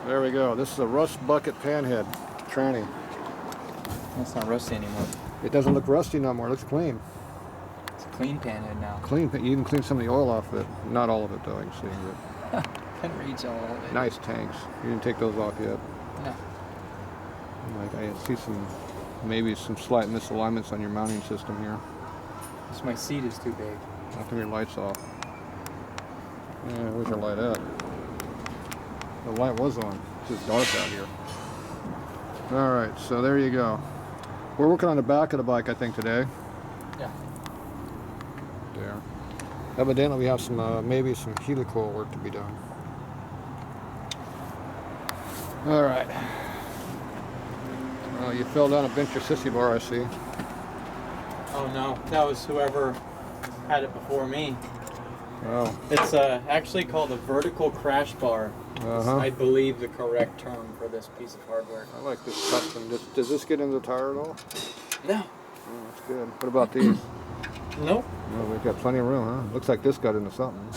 There we go. This is a rust bucket panhead tranny. It's not rusty anymore. It doesn't look rusty no more. It looks clean. It's a clean panhead now. Clean. You can clean some of the oil off of it. Not all of it though. You can see. But Can reach all of it. nice tanks. You didn't take those off yet. No. Like I see maybe some slight misalignments on your mounting system here. Just my seat is too big. I'll turn your lights off. Yeah, where's your light at? The light was on. It's just dark out here. Alright, so there you go. We're working on the back of the bike, I think, today. Yeah. There. Evidently, we have some, maybe some helicoil work to be done. Alright. Oh, you fell down a bench or sissy bar, I see. Oh no, that was whoever had it before me. Oh. It's actually called a vertical crash bar. Uh-huh. I believe the correct term for this piece of hardware. I like this custom. Does this get into the tire at all? No. Oh, that's good. What about these? Nope. No, we've got plenty of room, huh? Looks like this got into something.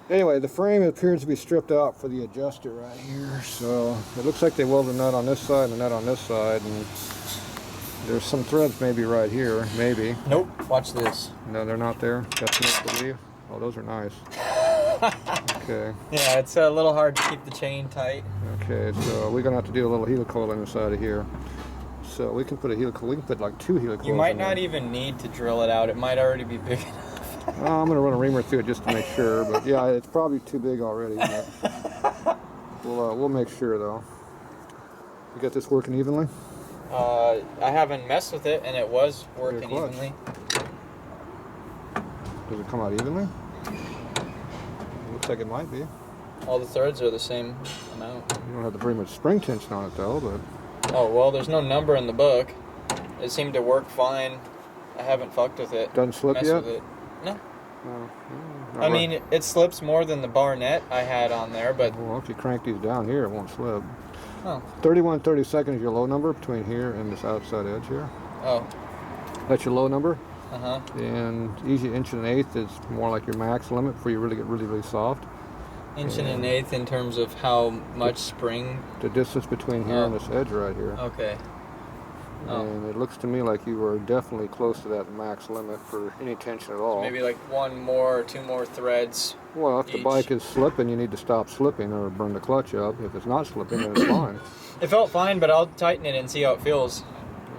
Anyway, the frame appears to be stripped out for the adjuster right here. So it looks like they welded a nut on this side and a nut on this side, and there's some threads maybe right here, maybe. Nope. Watch this. No, they're not there. That's make believe. Oh, those are nice. Okay. Yeah, it's a little hard to keep the chain tight. Okay, so we're gonna have to do a little helicoil on the side of here. So we can put a helicoil. We can put like 2 helicoils. You might in not there. even need to drill it out. It might already be big enough. I'm gonna run a reamer through it just to make sure. But yeah, it's probably too big already. But we'll make sure though. You got this working evenly? I haven't messed with it, and it was working clutch. evenly. Does it come out evenly? Looks like it might be. All the threads are the same amount. You don't have to very much spring tension on it though, but Oh, well, there's no number in the book. It seemed to work fine. I haven't fucked with it. doesn't slip Messed yet? with it. No. No. I mean, it slips more than the barnet I had on there, but... Well, if you crank these down here, it won't slip. Oh. 31/32 is your low number between here and this outside edge here. Oh. That's your low number. Uh-huh. And easy 1/8 is more like your max limit before you really get really soft. 1/8 in terms of how much spring. The distance between here and this edge right here. Okay. Oh. And it looks to me like you were definitely close to that max limit for any tension at all. Maybe like 1 more or 2 more threads. Well, if the bike is slipping, you need to stop slipping or burn the clutch up. If it's not slipping, then it's fine. It felt fine, but I'll tighten it and see how it feels.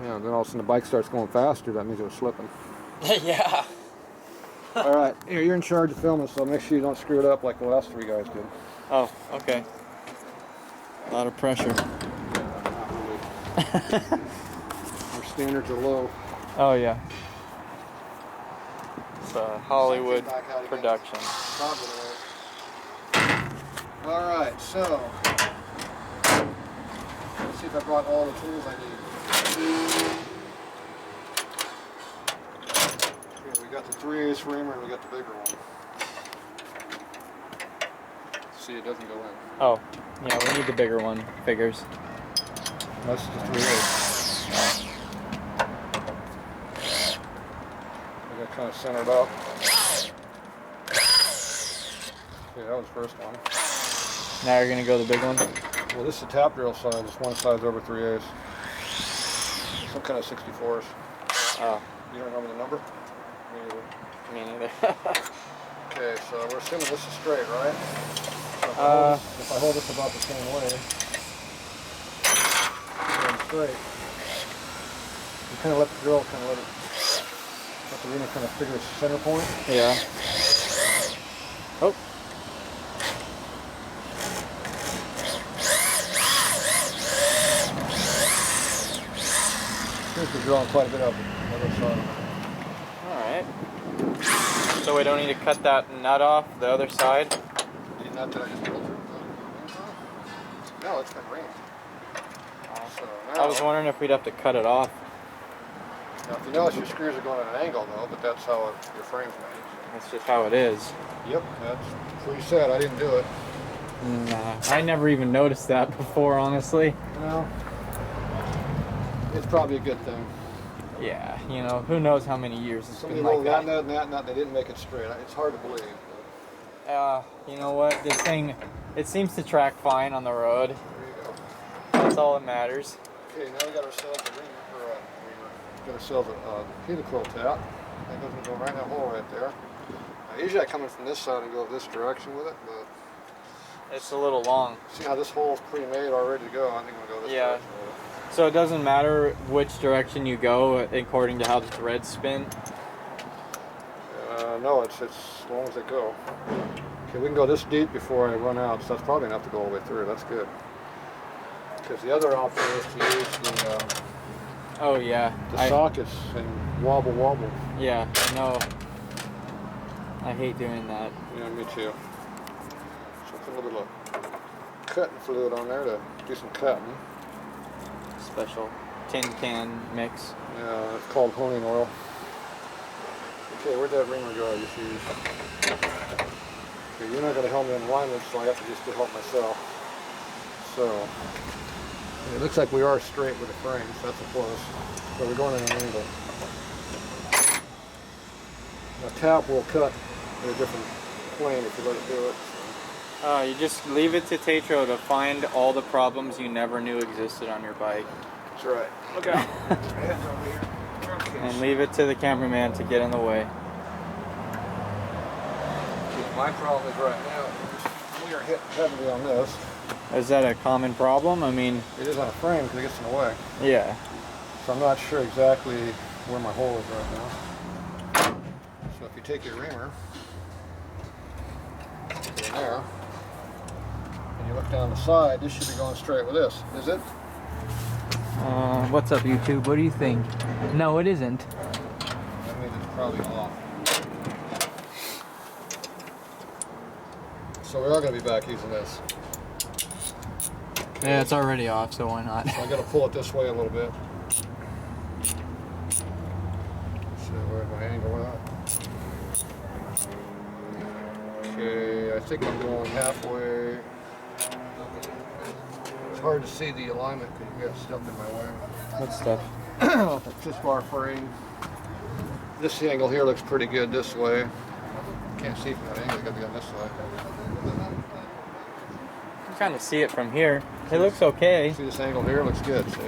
Yeah, then all of a sudden the bike starts going faster, that means it was slipping. Yeah. All right, here, you're in charge of filming, so make sure you don't screw it up like the last 3 guys did. Oh, okay. A lot of pressure. Our standards are low. Oh, yeah. It's a Hollywood production. All right, so let's see if I brought all the tools I need. Okay, we got the 3/8 reamer and we got the bigger one. See, it doesn't go in. Oh, yeah, we need the bigger one. Figures. That's the 3/8. I got kind of centered up. Okay, that was the first one. Now you're gonna go the big one? Well, this is the tap drill side. This one side's over 3/8. Some kind of 64s. Oh. You don't remember the number? Me either. Me neither. Okay, so we're assuming this is straight, right? So if I hold this about the same way, going straight, you kind of let the drill let the reamer kind of figure its center point. Yeah. Oh. Seems to be drawing quite a bit up the other side. Alright. So we don't need to cut that nut off the other side? The nut that I just pulled through? No, it's been ringed. So now, I was wondering if we'd have to cut it off. Now, if you notice, your screws are going at an angle, though, but that's how your frame's made. That's just how it is. Yep, that's what you said. I didn't do it. Nah, I never even noticed that before, honestly. Well, it's probably a good thing. Yeah, you know, who knows how many years it's Somebody been like rolled that that. nut and that nut, they didn't make it straight. It's hard to believe. You know what? This thing, it seems to track fine on the road. There you go. That's all that matters. Okay, now we got ourselves a reamer, got ourselves a helical tap. That goes go right in that hole right there. Now, usually I come in from this side and go this direction with it, but It's a little long. see how this hole's pre-made already to go. I think I'm gonna go this direction with it. So it doesn't matter which direction you go according to how the threads spin? No, it's as long as they go. Okay, we can go this deep before I run out, so that's probably enough to go all the way through. That's good. Because the other option is to use the Oh yeah. sockets and wobble. Yeah, no. I hate doing that. Yeah, me too. So put a little cutting fluid on there to do some cutting. Special tin can mix. Yeah, it's called honing oil. Okay, where'd that reamer go I just used? Okay, you're not going to help me in alignment, so I have to just help myself. So, it looks like we are straight with the frames, that's a plus. But we're going at an angle. Now tap will cut in a different plane if you let it do it. You just leave it to Tatro to find all the problems you never knew existed on your bike. That's right. Look out. Hands over here. And leave it to the cameraman to get in the way. My problem is right now, we are hitting heavily on this. Is that a common problem? I mean, It is on a frame because it gets in the way. yeah. So I'm not sure exactly where my hole is right now. So if you take your reamer, put it in there, and you look down the side, this should be going straight with this. Is it? What's up, YouTube? What do you think? No, it isn't. That means it's probably off. So we are going to be back using this. Yeah, it's already off, so why not? So I got to pull it this way a little bit. So where's my angle at? Okay, I think I'm going halfway. It's hard to see the alignment because you got stuff in my way. What stuff? Just bar frame. This angle here looks pretty good this way. Can't see from that angle, you got to go this way. You kind of see it from here. It looks okay. See this angle here? Looks good, see?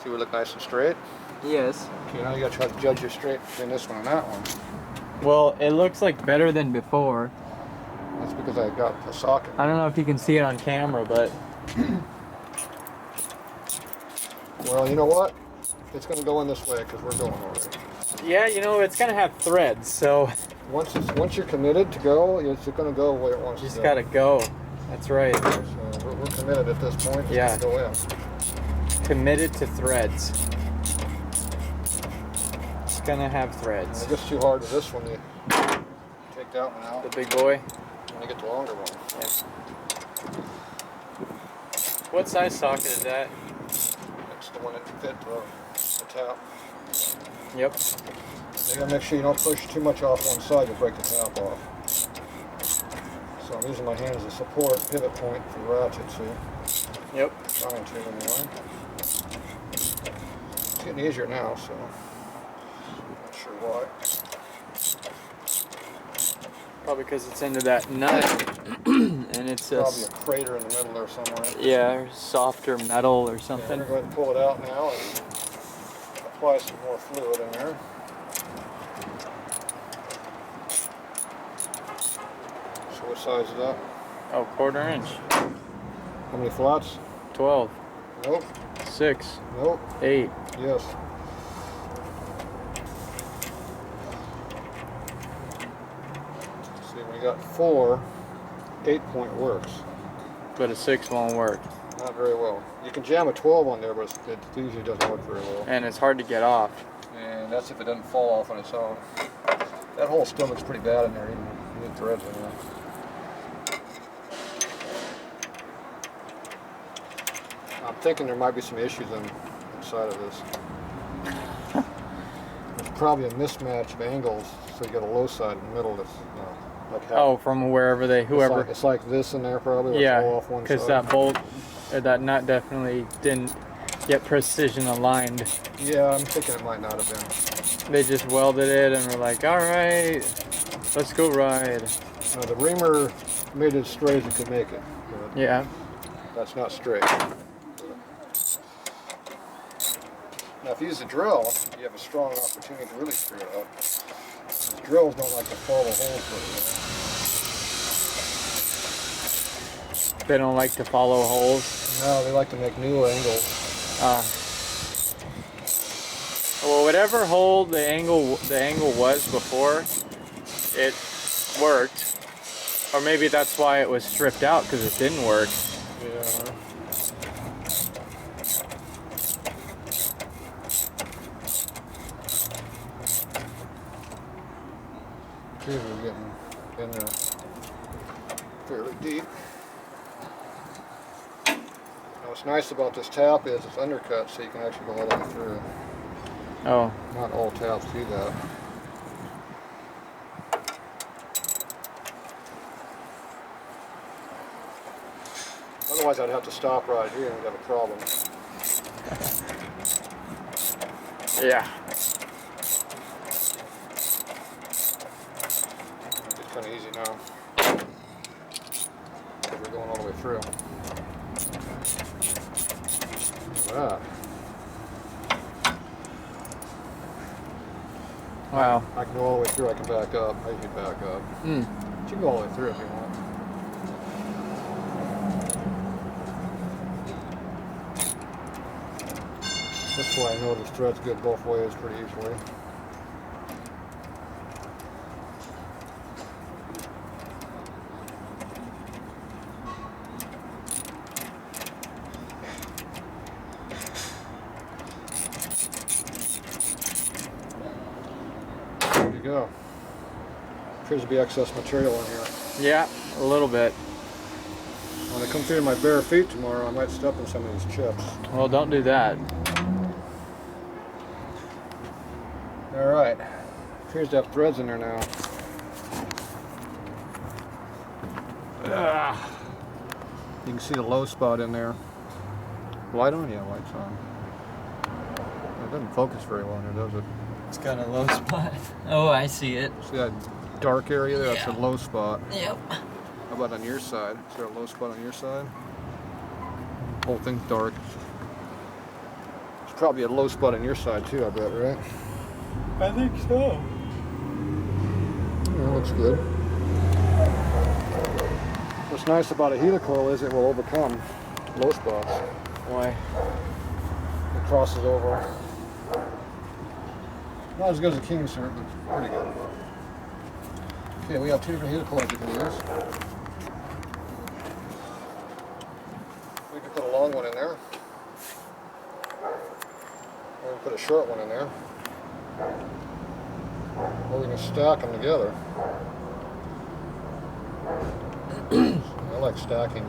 See we look nice and straight? Yes. Okay, now you got to try to judge your straight between this one and that one. Well, it looks like better than before. That's because I got a socket. I don't know if you can see it on camera, but Well, you know what? It's going to go in this way because we're going already. yeah, you know, it's gonna have threads, so Once you're committed to go, it's going to go where it wants you to just go. gotta go. That's right. So we're committed at this point. It's Yeah. going to go in. Committed to threads. It's gonna have And threads. it gets too hard with this one. You take that one out. The big boy. And you get the longer one. What size socket is that? That's the one that fit the tap. Yep. You gotta make sure you don't push too much off one side, you'll break the tap off. So I'm using my hand as a support pivot point for the ratchet, see? Yep. Trying to anyway. It's getting easier now, so not sure why. Probably because it's into that nut, and it's Probably a just crater in the middle there somewhere. yeah, softer metal or Yeah, something. we're going to pull it out now and apply some more fluid in there. So what size is that? Oh, 1/4 inch. How many flats? 12, Nope. 6, Nope. 8. Yes. See, we got 4, 8-point works. But a 6 won't work, Not very well. You can jam a 12 on there, but it usually doesn't work very well. and it's hard to get off. And that's if it doesn't fall off on its own. That hole still looks pretty bad in there, even with threads in there. I'm thinking there might be some issues inside of this. There's probably a mismatch of angles, so you got a low side in the middle that's like half. Oh, from wherever whoever. It's like this in there probably. Where it's Yeah, all off one because side. that bolt, or that nut definitely didn't get precision aligned. Yeah, I'm thinking it might not have been. They just welded it and were like, all right, let's go ride. Now the reamer made it as straight as it could make it. But Yeah. that's not straight. Now if you use a drill, you have a strong opportunity to really screw it up. Drills don't like to follow holes very well. They don't like to follow holes. No, they like to make new angles. Well, whatever hole the angle was before, it worked. Or maybe that's why it was stripped out, because it didn't work. Yeah. Okay, we're getting in there fairly deep. Now what's nice about this tap is it's undercut, so you can actually go all the way through. Oh. Not all taps do that. Otherwise I'd have to stop right here and we'd have a problem. Yeah. It's kind of easy now. We're going all the way through. Look at that. Wow. I can go all the way through, I can back up. I usually back up. You can go all the way through if you want. That's why I know this thread's good both ways pretty easily. There you go. Appears to be excess material in here. Yeah, a little bit. When I come through my bare feet tomorrow, I might step in some of these chips. Well, don't do that. Alright. Appears to have threads in there now. You can see the low spot in there. Light on? Yeah, light's on. It doesn't focus very well in there, does it? It's got a low spot. Oh, I see it. See that dark area there? That's a low spot. Yep. How about on your side? Is there a low spot on your side? Whole thing's dark. There's probably a low spot on your side too, I bet, right? I think so. Yeah, looks good. What's nice about a helicoil is it will overcome low spots. Why? It crosses over. Not as good as a king insert, but pretty good. Okay, we have two different helicoils you can use. We can put a long one in there. Or we can put a short one in there. Or we can stack them together. I like stacking.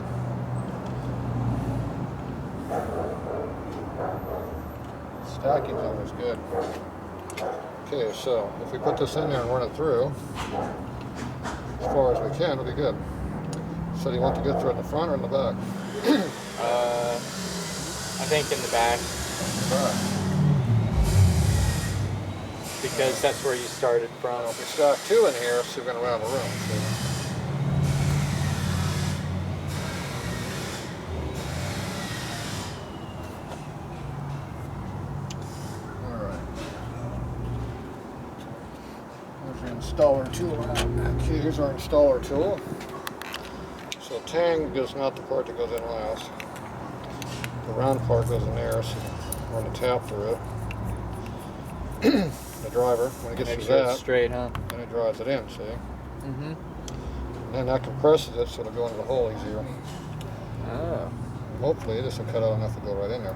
Stacking's always good. Okay, so if we put this in there and run it through, as far as we can, it'll be good. So do you want the good thread in the front or in the back? I think in the back. Alright. Because that's where you started from. Now if we stack two in here, so we're going to run out of room. See? Installer tool. Okay, here's our installer tool. So tang is not the part that goes in last. The round part goes in there, so run the tap through it. The driver, when it gets Make to sure that, it's straight, huh? then it drives it in, see? Mm-hmm. And then that compresses it so it'll go into the hole easier. Oh. Hopefully this will cut out enough to go right in there.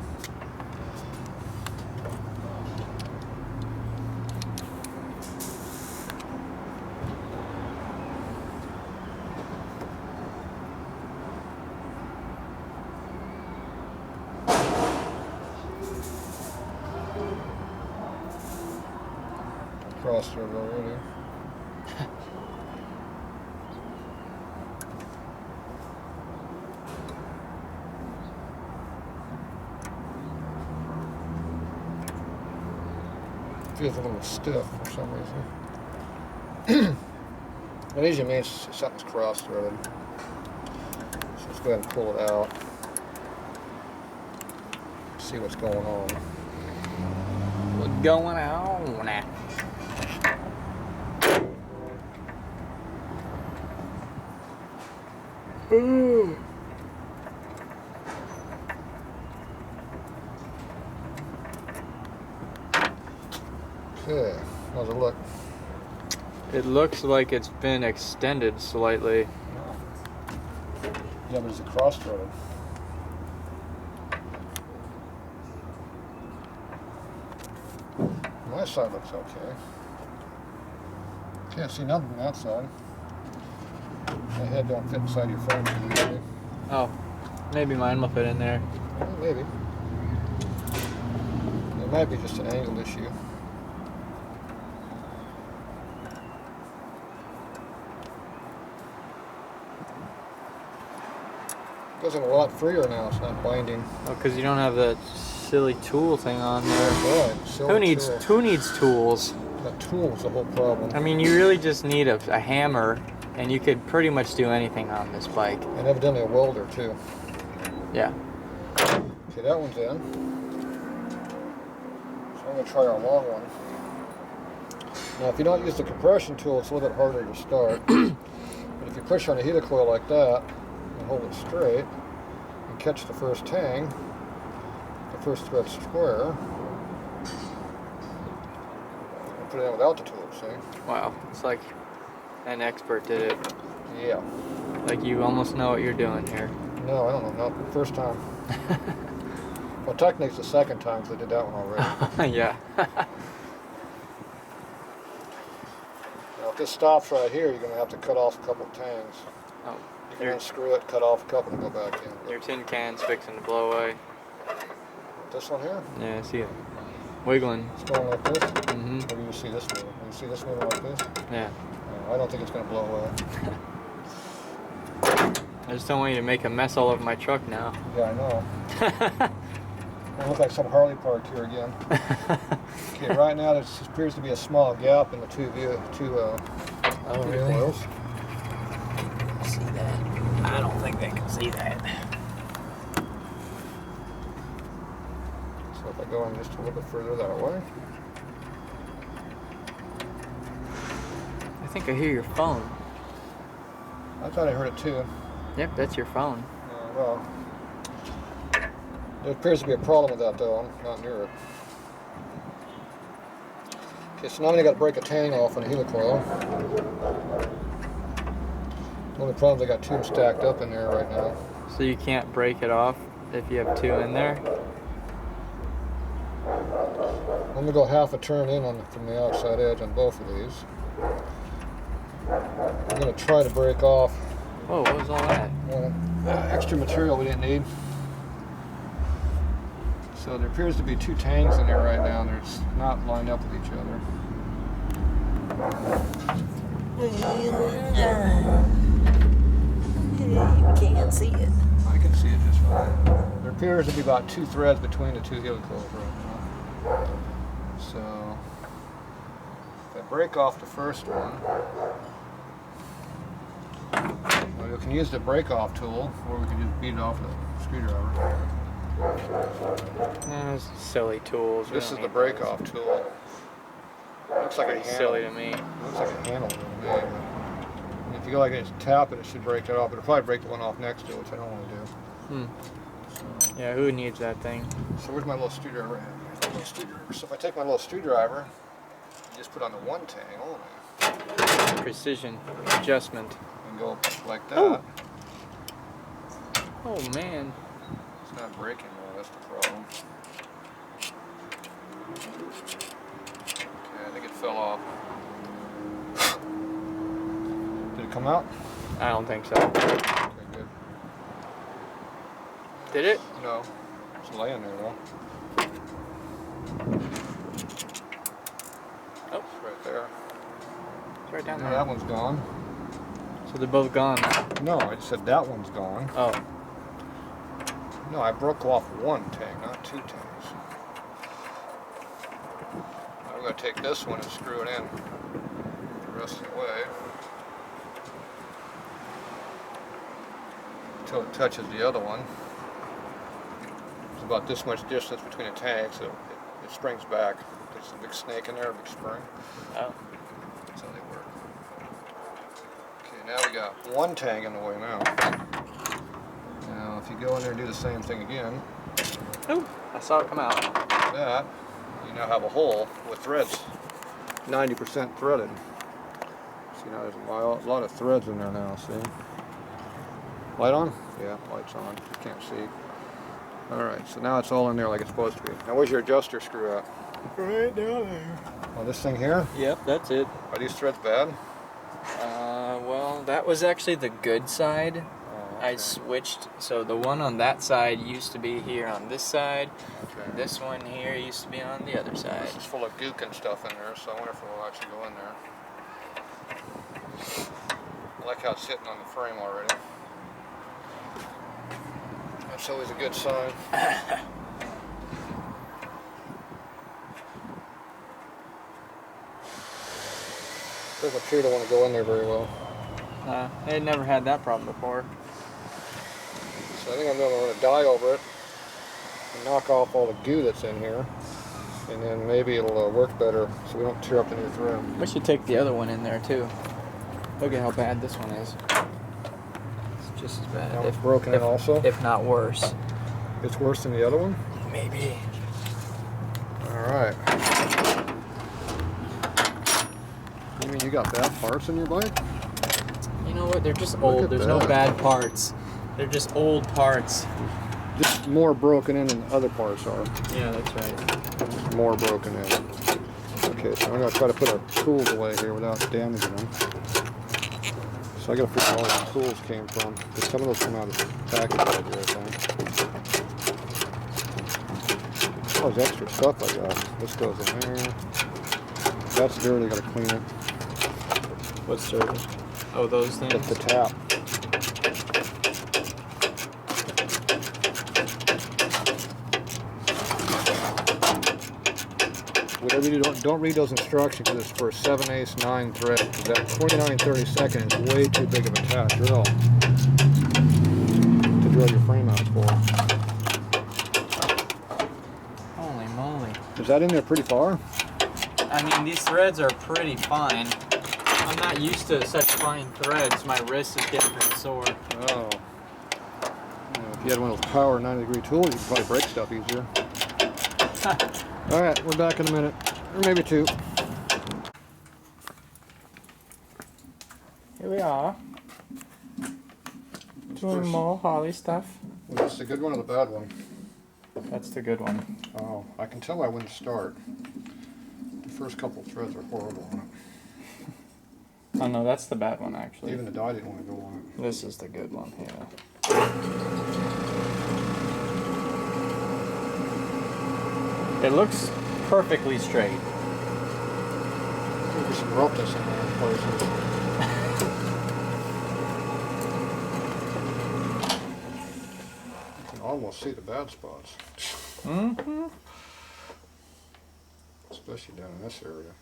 Cross through already. Feels a little stiff for some reason. It usually means something's cross-threaded. So let's go ahead and pull it out. See what's going on. What's going on? Ooh. Okay, how's it look? It looks like it's been extended slightly. Yeah, but is it cross-threaded? My side looks okay. Can't see nothing from that side. My head don't fit inside your frame too easily. Oh, maybe mine will fit in there. Well, maybe. It might be just an angle issue. It goes in a lot freer now. It's not binding. Oh, because you don't have that silly tool thing on there. Right. Who needs tools? That tool is the whole problem. I mean, you really just need a hammer, and you could pretty much do anything on this bike. And evidently a welder too. Yeah. Okay, that one's in. So I'm going to try our long one. Now, if you don't use the compression tool, it's a little bit harder to start. But if you push on a helicoil like that and hold it straight and catch the first tang, the first thread square, and put it in without the tool, see? Wow, it's like an expert did it. Yeah. Like you almost know what you're doing here. No, I don't know. Not the first time. Well, technically it's the second time because I did that one already. Yeah. Now, if this stops right here, you're going to have to cut off a couple of tangs. Oh, You can unscrew it, cut off a couple, and go back in. your tin can's fixing to blow away. This one here? Yeah, I see it. Wiggling. It's going like this? Mm-hmm. Or do you see this moving? Do you see this moving like this? Yeah. No, I don't think it's going to blow away. I just don't want you to make a mess all over my truck now. Yeah, I know. It looks like some Harley parked here again. Okay, right now there appears to be a small gap in the two coils. See that? I don't think they can see that. So if I go in just a little bit further that way. I think I hear your phone. I thought I heard it too. Yep, that's your phone. Well, there appears to be a problem with that though. I'm not near it. Okay, so now I got to break a tang off on a helicoil. The only problem is I got two stacked up in there right now. So you can't break it off if you have two in there? I'm going to go half a turn in from the outside edge on both of these. I'm going to try to break off Whoa, what was all that? extra material we didn't need. So there appears to be two tangs in there right now and they're not lined up with each other. You can't see it. I can see it just fine. There appears to be about 2 threads between the two helicoils right now. So if I break off the first one, well, you can use the break off tool or we can just beat it off with a screwdriver. Those silly tools. This is the break off tool. Looks like a handle. Silly to me. Looks like a handle to me. And if you go like this, tap it, it should break it off. But it'll probably break the one off next to it, which I don't want to do. Yeah, who needs that thing? So where's my little screwdriver? So if I take my little screwdriver, you just put on the one tang only, Precision adjustment. and go like that. Oh. Oh man. It's not breaking though, that's the problem. Okay, I think it fell off. Did it come out? I don't think so. Okay, good. Did it? No, it's laying there though. Oh, It's right there. it's right down No, there. that one's gone. So they're both gone. No, I just said that one's gone. Oh. No, I broke off one tang, not 2 tangs. Now we're going to take this one and screw it in the rest of the way. until it touches the other one. It's about this much distance between the tanks, so it springs back. There's a big snake in there, a big spring. Oh. That's how they work. Okay, now we got one tang in the way now. Now, if you go in there and do the same thing again, Oh, I saw it come out. like that, you now have a hole with threads, 90% threaded. See, now there's a lot of threads in there now, see? Light on? Yeah, light's on. You can't see. Alright, so now it's all in there like it's supposed to be. Now where's your adjuster screw at? Right down there. Oh, this thing here? Yep, that's it. Are these threads bad? Well, that was actually the good side. Oh, I okay. switched, so the one on that side used to be here on this side. Okay. This one here used to be on the other side. This is full of gook and stuff in there, so I wonder if it will actually go in there. I like how it's sitting on the frame already. That's always a good sign. Doesn't appear to want to go in there very well. I had never had that problem before. So I think I'm going to run a die over it and knock off all the goo that's in here. And then maybe it'll work better so we don't tear up the new thread. We should take the other one in there too. Look at how bad this one is. It's just as bad. That one's broken in also? If not worse. It's worse than the other one? Maybe. Alright. You mean you got bad parts in your bike? You know what? They're just Look old. at There's no that. bad parts. They're just old parts. Just more broken in than other parts are. Yeah, that's right. Just more broken in. Okay, so I'm going to try to put our tools away here without damaging them. So I got to figure out where the tools came from. Because some of those come out of the package right here, I think. Oh, there's extra stuff I got. This goes in there. That's dirty, got to clean it. What's dirty? Oh, those things? That's the tap. Whatever you do, don't read those instructions because it's for 7/8, 9 thread. That 29/32 is way too big of a tap drill to drill your frame out for. Holy moly. Is that in there pretty far? I mean, these threads are pretty fine. I'm not used to such fine threads. My wrist is getting pretty sore. Oh. If you had one of those power 90-degree tools, you could probably break stuff easier. Alright, we're back in a minute. Or maybe two. Here we are. Doing more Harley stuff. Was this the good one or the bad one? That's the good one. Oh, I can tell I wouldn't start. The first couple threads are horrible on it. Oh no, that's the bad one actually. Even the die didn't want to go on it. This is the good one, yeah. It looks perfectly straight. There's some roughness in there in places. You can almost see the bad spots. Mm-hmm. Especially down in this area.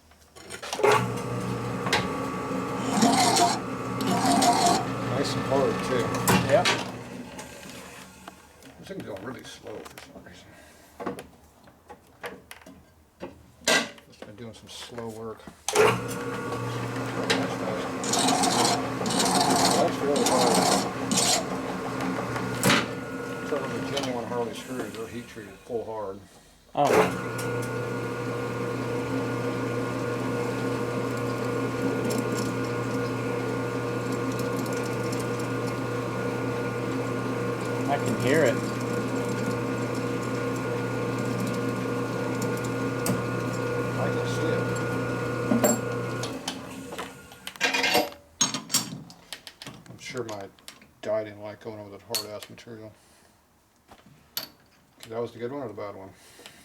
Nice and hard too. Yep. This thing's going really slow for some reason. Just been doing some slow work. That's really hard. Some of the genuine Harley screws, they're heat treated full hard. Oh. I can hear it. I can see it. I'm sure my die didn't like going over that hard ass material. Okay, that was the good one or the bad one?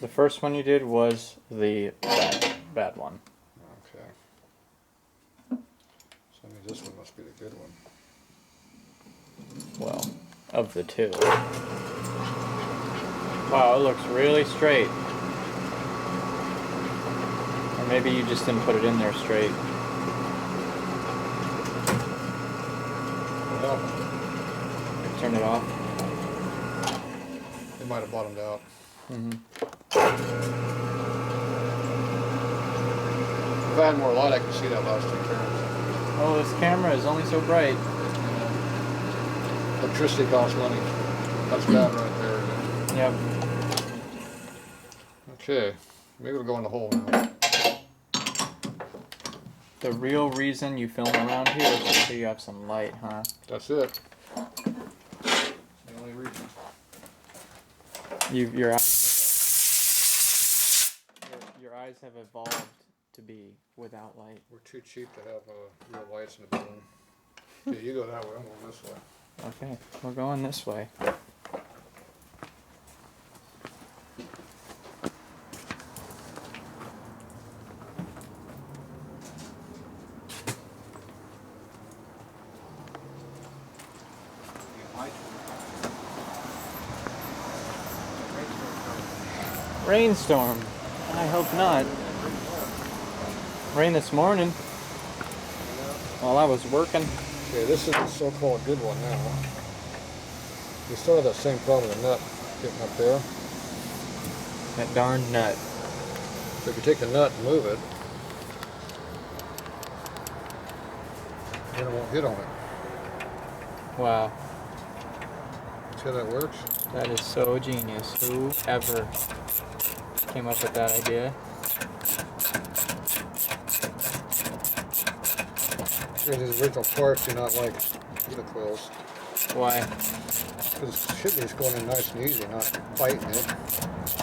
The first one you did was the bad one. Okay. So that means this one must be the good one. Well, of the two. Wow, it looks really straight. Or maybe you just didn't put it in there straight. Well, turn it off. It might have bottomed out. If I had more light, I could see that last 2 turns. Oh, this camera is only so bright. Electricity costs money. That's bad right there. Yep. Okay, maybe it'll go in the hole now. The real reason you film around here is just so you have some light, huh? That's it. The only reason. Your eyes have evolved to be without light. We're too cheap to have real lights in the building. Okay, you go that way, I'm going this way. Okay, we're going this way. Rainstorm. I hope not. Rain this morning while I was working. Okay, this is the so-called good one now. We still have that same problem with the nut getting up there. That darned nut. So if you take the nut and move it, then it won't hit on it. Wow. See how that works? That is so genius. Whoever came up with that idea. These original parts do not like helicoils. Why? Because it should be just going in nice and easy, not biting it.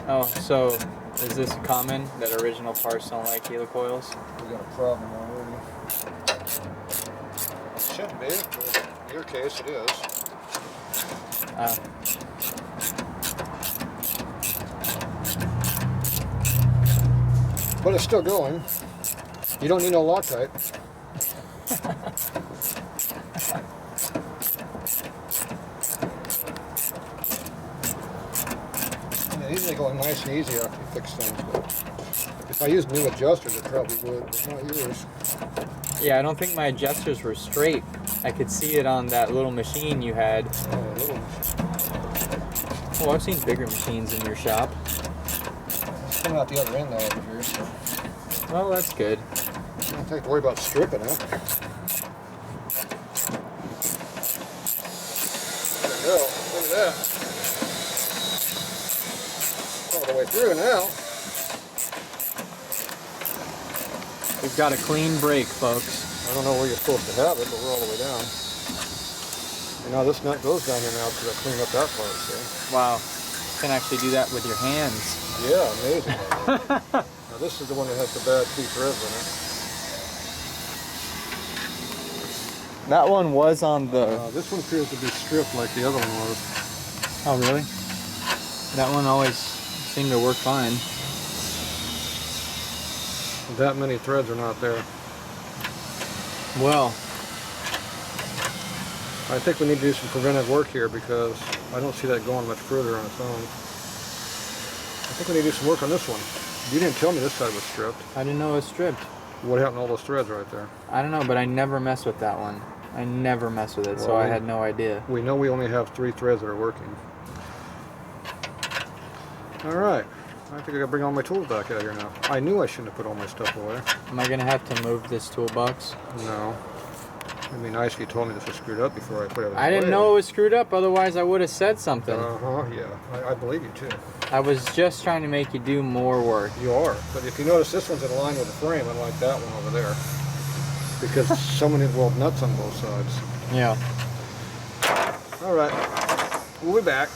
Oh, so is this common that original parts don't like helicoils? We got a problem already. It shouldn't be, but in your case it is. But it's still going. You don't need no Loctite. Yeah, these are going nice and easy after you fix things. But if I used new adjusters, it probably would, but not yours. Yeah, I don't think my adjusters were straight. I could see it on that little machine you had. Oh, a little. Oh, I've seen bigger machines in your shop. It's coming out the other end though over here. So. Well, that's good. You don't have to worry about stripping it. There we go. Look at that. All the way through now. We've got a clean break, folks. I don't know where you're supposed to have it, but we're all the way down. And now this nut goes down here now because I cleaned up that part, see? Wow. You can actually do that with your hands. Yeah, amazing. Now this is the one that has the bad 2 threads in it. That one was on the... This one appears to be stripped like the other one was. Oh, really? That one always seemed to work fine. That many threads are not there. Well, I think we need to do some preventive work here because I don't see that going much further on its own. I think we need to do some work on this one. You didn't tell me this side was stripped. I didn't know it was stripped. What happened to all those threads right there? I don't know, but I never mess with that one. I never mess with it, so Well, I had no idea. We know we only have 3 threads that are working. Alright. I think I gotta bring all my tools back out here now. I knew I shouldn't have put all my stuff away. Am I going to have to move this toolbox? No. It'd be nice if you told me this was screwed up before I put everything I didn't away. know it was screwed up, otherwise I would have said something. Yeah. I believe you too. I was just trying to make you do more work. You are. But if you notice, this one's in line with the frame, unlike that one over there. Because so many weld nuts on both sides. Yeah. Alright. We'll be back.